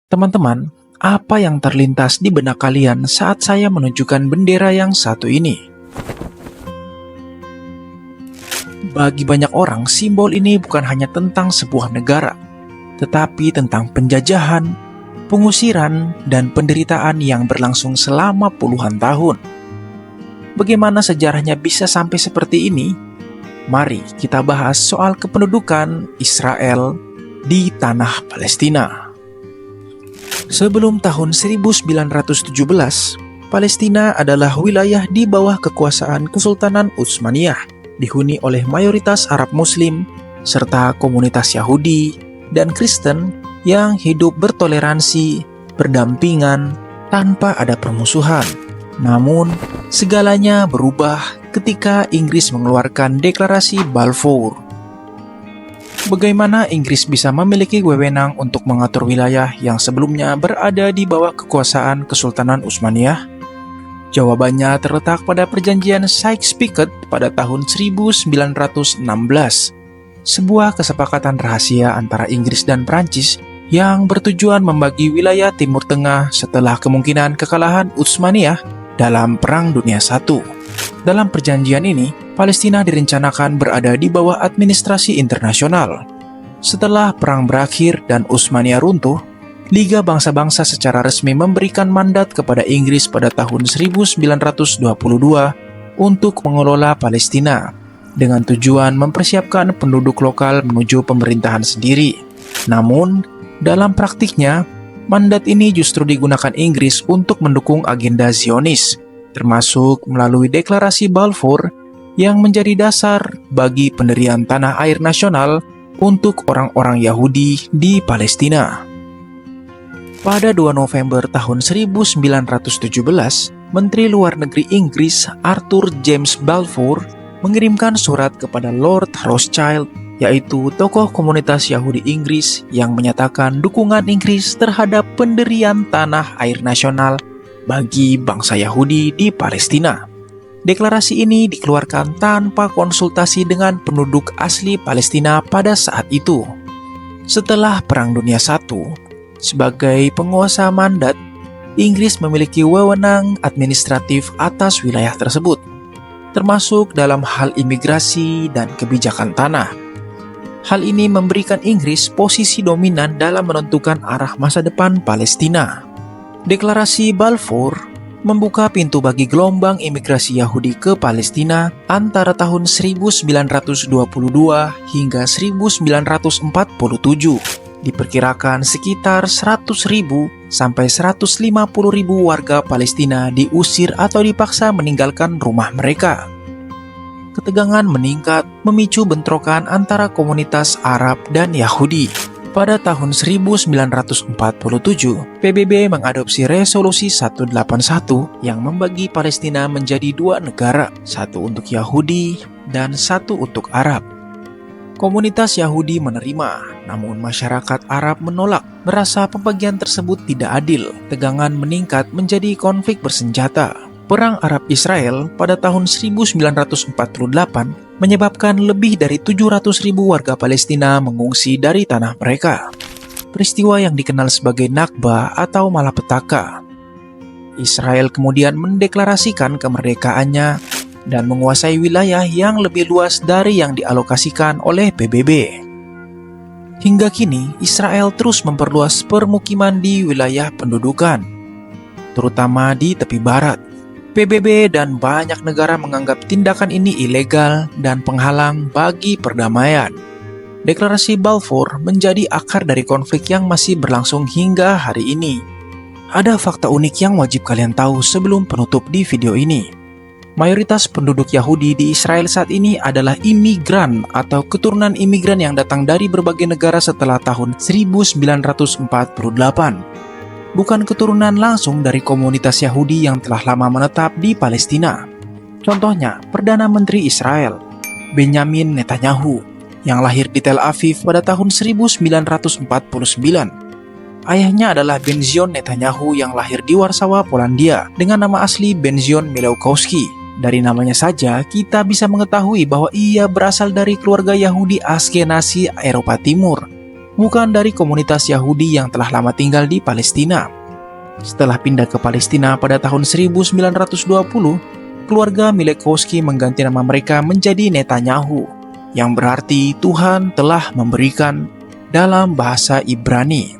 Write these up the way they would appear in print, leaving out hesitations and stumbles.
Teman-teman, apa yang terlintas di benak kalian saat saya menunjukkan bendera yang satu ini? Bagi banyak orang, simbol ini bukan hanya tentang sebuah negara, tetapi tentang penjajahan, pengusiran, dan penderitaan yang berlangsung selama puluhan tahun. Bagaimana sejarahnya bisa sampai seperti ini? Mari kita bahas soal kependudukan Israel di tanah Palestina. Sebelum tahun 1917, Palestina adalah wilayah di bawah kekuasaan Kesultanan Utsmaniyah, dihuni oleh mayoritas Arab Muslim, serta komunitas Yahudi dan Kristen yang hidup bertoleransi, berdampingan, tanpa ada permusuhan. Namun, segalanya berubah ketika Inggris mengeluarkan deklarasi Balfour. Bagaimana Inggris bisa memiliki wewenang untuk mengatur wilayah yang sebelumnya berada di bawah kekuasaan Kesultanan Utsmaniyah? Jawabannya terletak pada perjanjian Sykes-Picot pada tahun 1916, sebuah kesepakatan rahasia antara Inggris dan Prancis yang bertujuan membagi wilayah Timur Tengah setelah kemungkinan kekalahan Utsmaniyah dalam Perang Dunia I. Dalam perjanjian ini, Palestina direncanakan berada di bawah administrasi internasional. Setelah perang berakhir dan Utsmaniyah runtuh, Liga Bangsa-Bangsa secara resmi memberikan mandat kepada Inggris pada tahun 1922 untuk mengelola Palestina, dengan tujuan mempersiapkan penduduk lokal menuju pemerintahan sendiri. Namun, dalam praktiknya, mandat ini justru digunakan Inggris untuk mendukung agenda Zionis, termasuk melalui deklarasi Balfour yang menjadi dasar bagi pendirian tanah air nasional untuk orang-orang Yahudi di Palestina. Pada 2 November tahun 1917, Menteri Luar Negeri Inggris Arthur James Balfour mengirimkan surat kepada Lord Rothschild, yaitu tokoh komunitas Yahudi Inggris yang menyatakan dukungan Inggris terhadap pendirian tanah air nasional bagi bangsa Yahudi di Palestina. Deklarasi ini dikeluarkan tanpa konsultasi dengan penduduk asli Palestina pada saat itu. Setelah Perang Dunia I, sebagai penguasa mandat, Inggris memiliki wewenang administratif atas wilayah tersebut, termasuk dalam hal imigrasi dan kebijakan tanah. Hal ini memberikan Inggris posisi dominan dalam menentukan arah masa depan Palestina. Deklarasi Balfour membuka pintu bagi gelombang imigrasi Yahudi ke Palestina antara tahun 1922 hingga 1947. Diperkirakan sekitar 100.000 sampai 150.000 warga Palestina diusir atau dipaksa meninggalkan rumah mereka. Ketegangan meningkat memicu bentrokan antara komunitas Arab dan Yahudi. Pada tahun 1947, PBB mengadopsi resolusi 181 yang membagi Palestina menjadi 2 negara, satu untuk Yahudi dan satu untuk Arab. Komunitas Yahudi menerima, namun masyarakat Arab menolak, merasa pembagian tersebut tidak adil. Tegangan meningkat menjadi konflik bersenjata. Perang Arab-Israel pada tahun 1948 menyebabkan lebih dari 700.000 warga Palestina mengungsi dari tanah mereka. Peristiwa yang dikenal sebagai Nakba atau malapetaka. Israel kemudian mendeklarasikan kemerdekaannya dan menguasai wilayah yang lebih luas dari yang dialokasikan oleh PBB. Hingga kini, Israel terus memperluas permukiman di wilayah pendudukan, terutama di tepi barat. PBB dan banyak negara menganggap tindakan ini ilegal dan penghalang bagi perdamaian. Deklarasi Balfour menjadi akar dari konflik yang masih berlangsung hingga hari ini. Ada fakta unik yang wajib kalian tahu sebelum penutup di video ini. Mayoritas penduduk Yahudi di Israel saat ini adalah imigran atau keturunan imigran yang datang dari berbagai negara setelah tahun 1948. Bukan keturunan langsung dari komunitas Yahudi yang telah lama menetap di Palestina. Contohnya, Perdana Menteri Israel, Benjamin Netanyahu, yang lahir di Tel Aviv pada tahun 1949. Ayahnya adalah Benzion Netanyahu yang lahir di Warsawa, Polandia, dengan nama asli Benzion Milewkowski. Dari namanya saja, kita bisa mengetahui bahwa ia berasal dari keluarga Yahudi Askenazi Eropa Timur. bukan dari komunitas Yahudi yang telah lama tinggal di Palestina. Setelah pindah ke Palestina pada tahun 1920, keluarga Milekoski mengganti nama mereka menjadi Netanyahu, yang berarti Tuhan telah memberikan dalam bahasa Ibrani.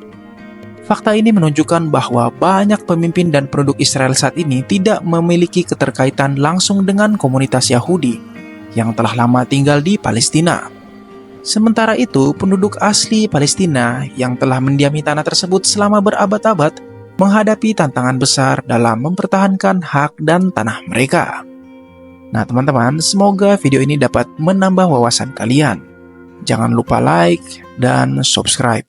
Fakta ini menunjukkan bahwa banyak pemimpin dan penduduk Israel saat ini tidak memiliki keterkaitan langsung dengan komunitas Yahudi yang telah lama tinggal di Palestina. Sementara itu, penduduk asli Palestina yang telah mendiami tanah tersebut selama berabad-abad menghadapi tantangan besar dalam mempertahankan hak dan tanah mereka. Nah teman-teman, semoga video ini dapat menambah wawasan kalian. Jangan lupa like dan subscribe.